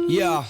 Yeah.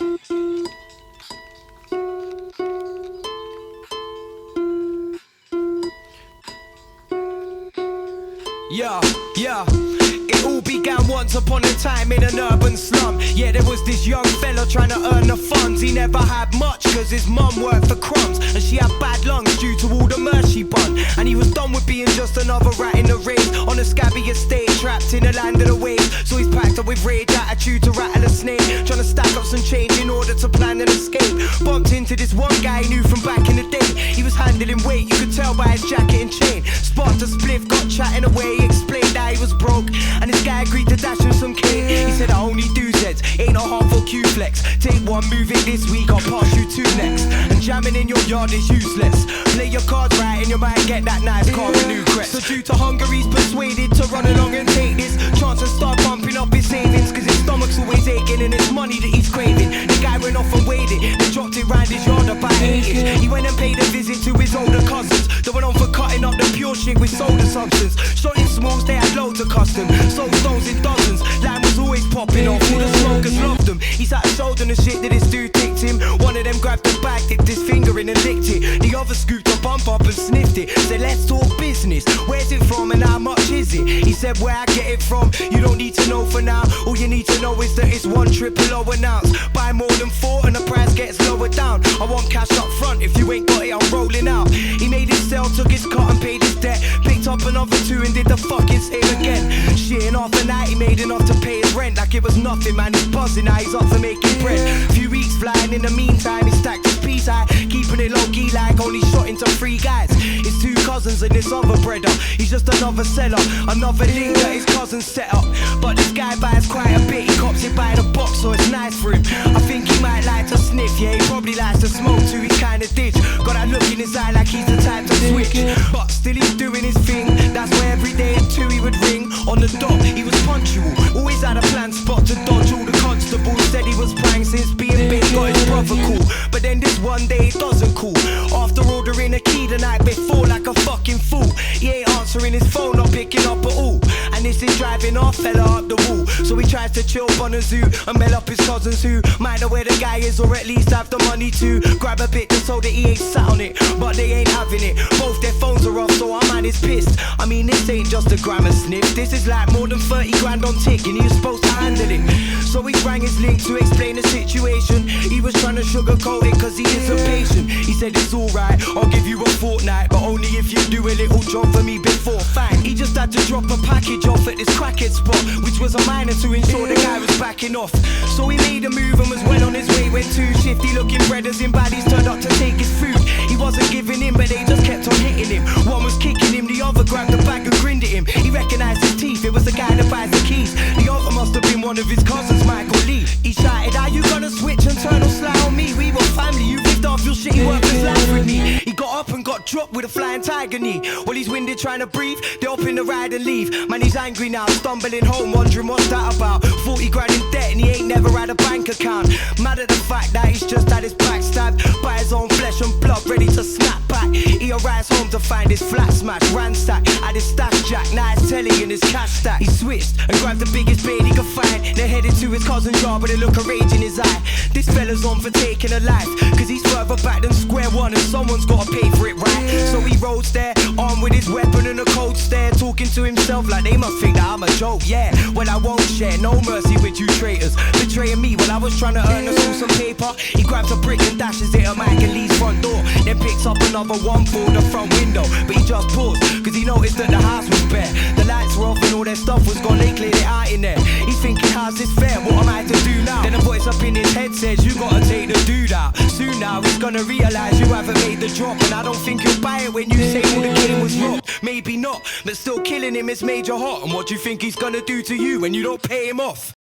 Yeah. It all began once upon a time in an urban slum. Yeah, there was this young fella trying to earn the funds. He never had much cause his mum worked for crumbs, and she had bad lungs due to all the murder she bun. And he was done with being just another rat in the race, on a scabby estate, trapped in the land of the waves. So he's packed up with rage, attitude to rattle a snake, trying to stack up some change in order to plan an escape. Bumped into this one guy he knew from back in the day. He was handling weight, you could tell by his jacket and chain. Sparked a spliff, got chatting away, he explained that he was broke, and this guy agreed to dash him some cane. He said, I only do Zeds, ain't no harmful Q-flex. Take one move in this week, I'll pass you two next. And jamming in your yard is useless. Play your cards right and you might get that nice car and new crest. So due to hunger he's persuaded to run along and take this chance and start bumping up his savings, cause his stomach's always aching and it's money that he's craving. The guy went off and weighed it, they dropped it round his yard about 8-ish. He went and paid a visit to his older cousins that went on for cutting up the pure shit with soda substance. Shot in smalls, they had loads of custom, sold stones in dozens. Line was always popping off, all the smokers loved them. He sat shouldering the shit that this dude ticked him. One of them grabbed the bag, dipped his finger in and licked it. The other scooped a bump up and sniffed it. Said, let's talk business, where's it from and how much is it? He said, where I get it from, you don't need to know for now. All you need to know is that it's 1 triple O an ounce. Buy more than 4 and the price gets lower down. I want cash up front, if you ain't got it I'm rolling out. He made his sell, took his cut and paid his debt. Picked up another 2 and did the fucking same again. Shit, in half a night he made enough to pay his rent. Like it was nothing, man, he's buzzing, now he's up for making bread. Few weeks flying, in the meantime he stacked his peace high, keeping it low-key like only shot into 3 guys. His 2 cousins and this other brother, he's just another seller, another link that his cousin set up. But this guy buys quite a bit, he cops it by the box so it's nice for him. I think he might like to sniff, yeah, he probably likes to smoke too, he kinda did. Got that look in his eye like he's the type to switch, but still he's doing his thing. That's why every day at 2 he would ring on the dot. He was punctual, always had a planned spot to dodge all the constables. Said he was praying since being big, got his brother cool. But then this one day he doesn't cool. After ordering a key the night before like a fucking fool, he ain't answering his phone or picking up at all. And this is driving our fella up the wall. So he tries to chill on a zoo and mail up his cousins who might know where the guy is, or at least have the money to grab a bit just so that he ain't sat on it. But they ain't having it, both their phones are off, so our man is pissed. I mean, this ain't just a gram and sniff, this is like more than 30 grand on tick, and he was supposed to handle it. So he rang his link to explain the situation. He was trying to sugarcoat it cause he isn't patient. He said it's alright, I'll give you a fortnight, but only if you do a little job for me before. Fine, he just had to drop a package off at this crackhead spot, which was a minor to ensure the guy was backing off. So he made a move and was well on his way when 2 shifty looking brothers in baddies turned up to take his food. He wasn't giving in but they just kept on hitting him. One was kicking him, the other grabbed the bag and grinned at him. He recognised his teeth, it was the guy that buys the keys. The other must have been one of his cousins, Michael Lee. He shouted, are you gonna switch and turn or slide on me? We were family, you lived off your shitty worthless life with me. He got up and got dropped with a flying tiger knee. While he's winded trying to breathe, they up in the ride and leave. Man, he's angry now, stumbling home, wondering what's that about. 40 grand in debt and he ain't never had a bank account. Mad at the fact that he's just had his back stabbed by his own flesh and blood, ready to snap back. He arrives home to find his flat smashed, ransacked, had his stash jack, now it's telly in his cash stack. He switched and grabbed the biggest bait he could find. They're headed to his cousin's yard with a look of rage in his eye. This fella's on for taking a life, cause he's further back than square one and someone's gotta pay for it, right? So he rolls there, armed with his weapon and a cold stare, talking to himself like they must think that I'm a joke, yeah. Well, I won't share no mercy with you traitors, betraying me while I was trying to earn us all some paper. He grabs a brick and dashes it at Mike and Lee's front door, then picks up another one for the front window. But he just paused, cause he noticed that the house was bare. The lights were off and all their stuff was gone, they cleared it out in there. He's thinking, how's this fair, what am I to do now? Then a voice up in his head says, you gotta take the dude out. Soon now he's gonna realise you haven't made the drop, and I don't think he'll buy it when you say all the game was rocked. Maybe not, but still killing him has made you hot. And what do you think he's gonna do to you when you don't pay him off?